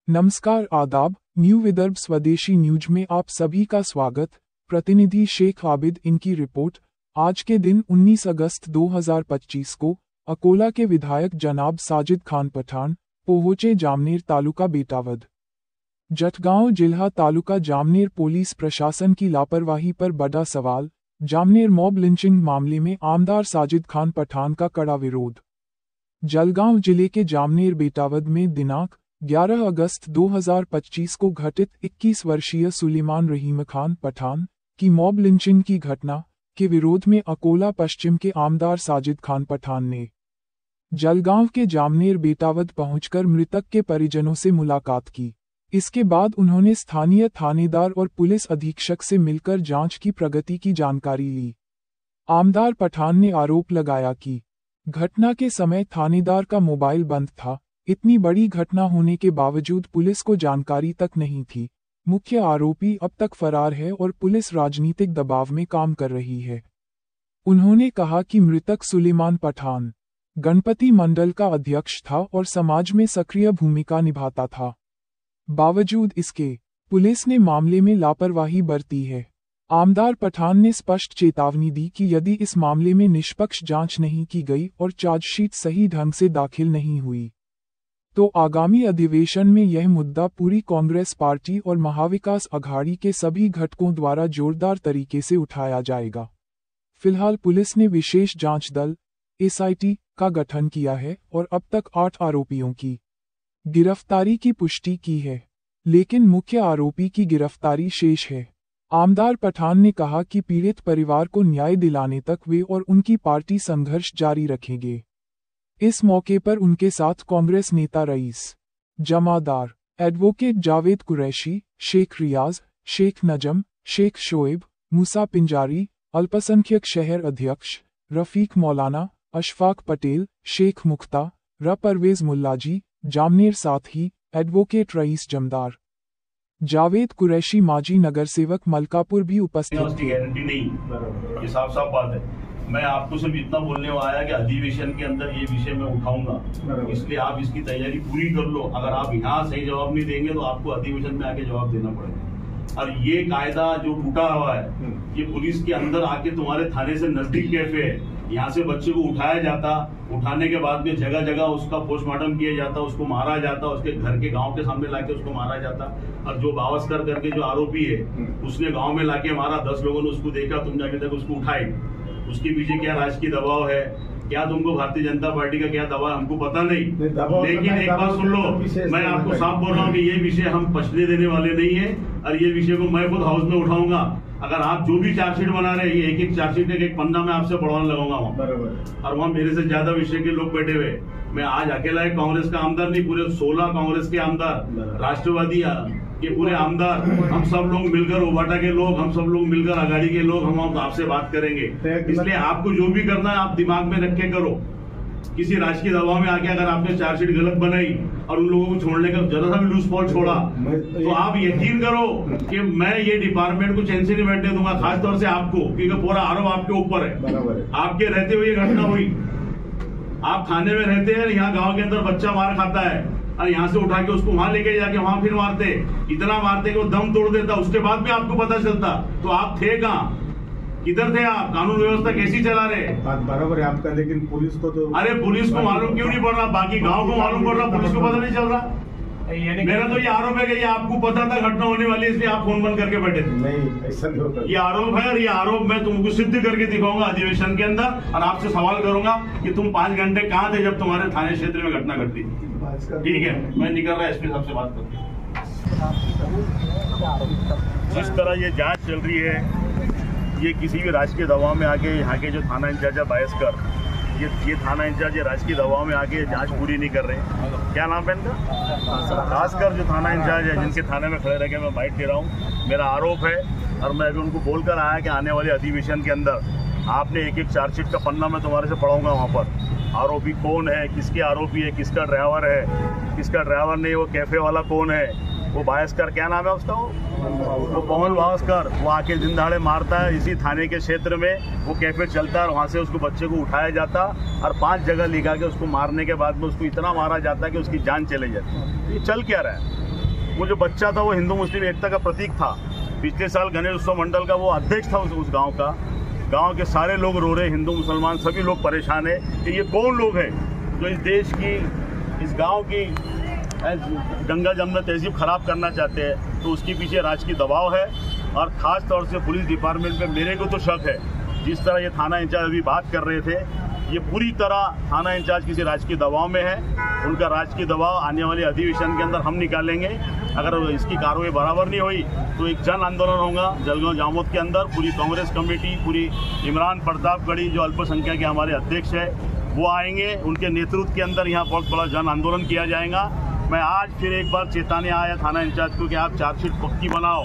नमस्कार आदाब। न्यू विदर्भ स्वदेशी न्यूज में आप सभी का स्वागत। प्रतिनिधि शेख आबिद इनकी रिपोर्ट। आज के दिन 19 अगस्त 2025 को अकोला के विधायक जनाब साजिद खान पठान पहुंचे जामनेर तालुका बेटावद। जटगांव जिला तालुका जामनेर पुलिस प्रशासन की लापरवाही पर बड़ा सवाल। जामनेर मॉब लिंचिंग मामले में आमदार साजिद खान पठान का कड़ा विरोध। जलगांव जिले के जामनेर बेटावद में दिनांक 11 अगस्त 2025 को घटित 21 वर्षीय सुलेमान रहीम खान पठान की मॉब लिंचिंग की घटना के विरोध में अकोला पश्चिम के आमदार साजिद खान पठान ने जलगांव के जामनेर बेटावद पहुंचकर मृतक के परिजनों से मुलाकात की। इसके बाद उन्होंने स्थानीय थानेदार और पुलिस अधीक्षक से मिलकर जांच की प्रगति की जानकारी ली। आमदार पठान ने आरोप लगाया कि घटना के समय थानेदार का मोबाइल बंद था। इतनी बड़ी घटना होने के बावजूद पुलिस को जानकारी तक नहीं थी। मुख्य आरोपी अब तक फरार है और पुलिस राजनीतिक दबाव में काम कर रही है। उन्होंने कहा कि मृतक सुलेमान पठान गणपति मंडल का अध्यक्ष था और समाज में सक्रिय भूमिका निभाता था। बावजूद इसके पुलिस ने मामले में लापरवाही बरती है। आमदार पठान ने स्पष्ट चेतावनी दी कि यदि इस मामले में निष्पक्ष जांच नहीं की गई और चार्जशीट सही ढंग से दाखिल नहीं हुई तो आगामी अधिवेशन में यह मुद्दा पूरी कांग्रेस पार्टी और महाविकास अघाड़ी के सभी घटकों द्वारा जोरदार तरीके से उठाया जाएगा। फिलहाल पुलिस ने विशेष जांच दल एसआईटी का गठन किया है और अब तक 8 आरोपियों की गिरफ्तारी की पुष्टि की है, लेकिन मुख्य आरोपी की गिरफ्तारी शेष है। आमदार पठान ने कहा कि पीड़ित परिवार को न्याय दिलाने तक वे और उनकी पार्टी संघर्ष जारी रखेंगे। इस मौके पर उनके साथ कांग्रेस नेता रईस जमादार, एडवोकेट जावेद कुरैशी, शेख रियाज, शेख नजम, शेख शोएब, मूसा पिंजारी, अल्पसंख्यक शहर अध्यक्ष रफीक मौलाना, अशफाक पटेल, शेख मुख्ता, परवेज मुल्लाजी, जामनेर साथ ही एडवोकेट रईस जमदार, जावेद कुरैशी माजी नगर सेवक मलकापुर भी उपस्थित थे। गारंटी नहीं, ये साफ साफ बात है। मैं आपको सिर्फ इतना बोलने आया कि अधिवेशन के अंदर ये विषय मैं उठाऊंगा, इसलिए आप इसकी तैयारी पूरी कर लो। अगर आप यहाँ सही जवाब नहीं देंगे तो आपको अधिवेशन में आके जवाब देना पड़ेगा। और ये कायदा जो टूटा हुआ है, ये पुलिस के अंदर आके तुम्हारे थाने से नजदीक कैफे है, यहाँ से बच्चे को उठाया जाता, उठाने के बाद में जगह जगह उसका पोस्टमार्टम किया जाता, उसको मारा जाता, उसके घर के गांव के सामने लाके उसको मारा जाता। और जो बावस्कर करके जो आरोपी है उसने गांव में लाके मारा, 10 लोगों ने उसको देखा, तुम जाके तक उसको उठाए। उसके पीछे क्या राजकीय दबाव है, क्या तुमको भारतीय जनता पार्टी का क्या दबाव है हमको पता नहीं, लेकिन एक बात सुन लो, मैं आपको साफ बोल रहा हूँ कि ये विषय हम पछने देने वाले नहीं है और ये विषय को मैं खुद हाउस में उठाऊंगा। अगर आप जो भी चार्जशीट बना रहे हैं, एक एक चार्जशीट एक पन्ना में आपसे पढ़वाने लगाऊंगा वहाँ, और वहाँ मेरे से ज्यादा विषय के लोग बैठे हुए। मैं आज अकेला एक कांग्रेस का आमदार नहीं, पूरे 16 कांग्रेस के आमदार, राष्ट्रवादी के पूरे आमदार, हम सब लोग मिलकर, ओबाटा के लोग, हम सब लोग मिलकर, अघाड़ी के लोग, हम आपसे बात करेंगे। इसलिए आपको जो भी करना है आप दिमाग में रख के करो। किसी राजकीय दबाव में आके अगर आपने चार्जशीट गलत बनाई और उन लोगों को छोड़ने का जरा सा भी लूज फॉल्ट छोड़ा तो आप यकीन करो कि मैं ये डिपार्टमेंट को चैन से नहीं बैठने दूंगा, खासतौर से आपको, क्योंकि पूरा आरोप आपके ऊपर है। आपके रहते हुए ये घटना हुई, आप थाने में रहते हैं, यहाँ गाँव के अंदर बच्चा मार खाता है और यहाँ से उठा के उसको वहां लेके जाके वहां फिर मारते, इतना मारते कि वो दम तोड़ देता, उसके बाद भी आपको पता चलता। तो आप थे कहाँ, किधर थे आप, कानून व्यवस्था कैसी चला रहे? बात बराबर है आपका, लेकिन पुलिस को तो, अरे पुलिस को मालूम क्यों नहीं पड़ रहा, बाकी गांव को मालूम पड़ रहा, पुलिस को पता नहीं चल रहा। मेरा तो ये आरोप है कि ये आपको पता था घटना होने वाली, इसलिए आप फोन बंद करके बैठे थे। नहीं, ऐसा नहीं होता। ये आरोप है और ये आरोप मैं तुमको सिद्ध करके दिखाऊंगा अधिवेशन के अंदर, और आपसे सवाल करूंगा कि तुम 5 घंटे कहाँ थे जब तुम्हारे थाने क्षेत्र में घटना घटी। ठीक है, मैं निकल रहा एसपी साहब से बात करके। जिस तरह ये जांच चल रही है, ये किसी भी राजकीय दबाव में आके यहाँ के जो थाना इंचार्ज है बायस्कर, ये थाना इंचार्ज राजकीय दबाव में आके जांच पूरी नहीं कर रहे। क्या नाम है इनका? खासकर जो थाना इंचार्ज है, जिनके थाने में खड़े रह के मैं बाइट दे रहा हूँ, मेरा आरोप है और मैं अभी उनको बोलकर आया कि आने वाले अधिवेशन के अंदर आपने एक एक चार्जशीट का पन्ना मैं तुम्हारे से पढ़ाऊंगा। वहाँ पर आरोपी कौन है, किसके आरोपी है, किसका ड्राइवर है, किसका ड्राइवर नहीं, वो कैफे वाला कौन है, वो बायस्कर, क्या नाम है उसका, वो पवन बायस्कर, वो आके दिन दहाड़े मारता है इसी थाने के क्षेत्र में। वो कैफे चलता है और वहाँ से उसको बच्चे को उठाया जाता और 5 जगह लिखा के उसको मारने के बाद में उसको इतना मारा जाता है कि उसकी जान चले जाती है। ये चल क्या रहा है? वो जो बच्चा था वो हिंदू मुस्लिम एकता का प्रतीक था। पिछले साल गणेश उत्सव मंडल का वो अध्यक्ष था उस गांव का। गांव के सारे लोग रो रहे, हिंदू मुसलमान सभी लोग परेशान है कि ये कौन लोग हैं जो इस देश की, इस गांव की गंगा जमुना तहजीब खराब करना चाहते हैं। तो उसके पीछे राजकीय दबाव है और ख़ास तौर से पुलिस डिपार्टमेंट पे मेरे को तो शक है। जिस तरह ये थाना इंचार्ज अभी बात कर रहे थे, ये पूरी तरह थाना इंचार्ज किसी राजकीय दबाव में है। उनका राजकीय दबाव आने वाले अधिवेशन के अंदर हम निकालेंगे। अगर इसकी कार्रवाई बराबर नहीं हुई तो एक जन आंदोलन होगा जलगांव जामोद के अंदर। पूरी कांग्रेस कमेटी, पूरी इमरान प्रतापगढ़ी जो अल्पसंख्यक के हमारे अध्यक्ष है वो आएंगे, उनके नेतृत्व के अंदर यहाँ बहुत बड़ा जन आंदोलन किया जाएगा। मैं आज फिर एक बार चेताने आया थाना इंचार्ज को कि आप चार्जशीट पक्की बनाओ।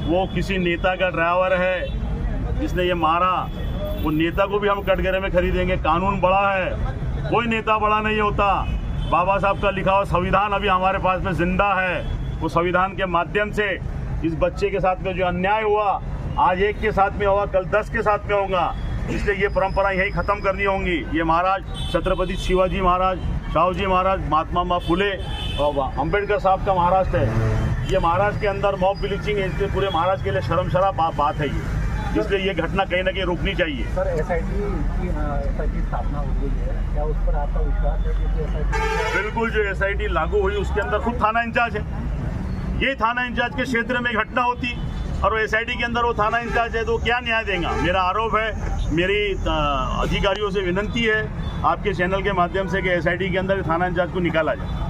वो किसी नेता का ड्राइवर है जिसने ये मारा, वो नेता को भी हम कटघरे में खरीदेंगे। कानून बड़ा है, कोई नेता बड़ा नहीं होता। बाबा साहब का लिखा हुआ संविधान अभी हमारे पास में जिंदा है। वो संविधान के माध्यम से इस बच्चे के साथ में जो अन्याय हुआ, आज एक के साथ में हुआ, कल 10 के साथ में होगा। इसलिए ये परंपरा यही खत्म करनी होंगी। ये महाराज छत्रपति शिवाजी महाराज, शाहूजी महाराज, महात्मा फुले और अम्बेडकर साहब का महाराष्ट्र है। ये महाराष्ट्र के अंदर मॉब ब्लीचिंग है, इसलिए पूरे महाराष्ट्र के लिए शर्मसार बात है ये। इसलिए ये घटना कहीं ना कहीं रुकनी चाहिए। सर, एसआईटी स्थापना हो गई है, क्या उस पर आपका विश्वास है कि एसआईटी? बिल्कुल, जो एसआईटी लागू हुई उसके अंदर खुद थाना इंचार्ज है। ये थाना इंचार्ज के क्षेत्र में घटना होती और वो एसआईटी के अंदर वो थाना इंचार्ज है तो क्या न्याय देगा? मेरा आरोप है, मेरी अधिकारियों से विनती है आपके चैनल के माध्यम से कि एसआईटी के अंदर थाना इंचार्ज को निकाला जाए।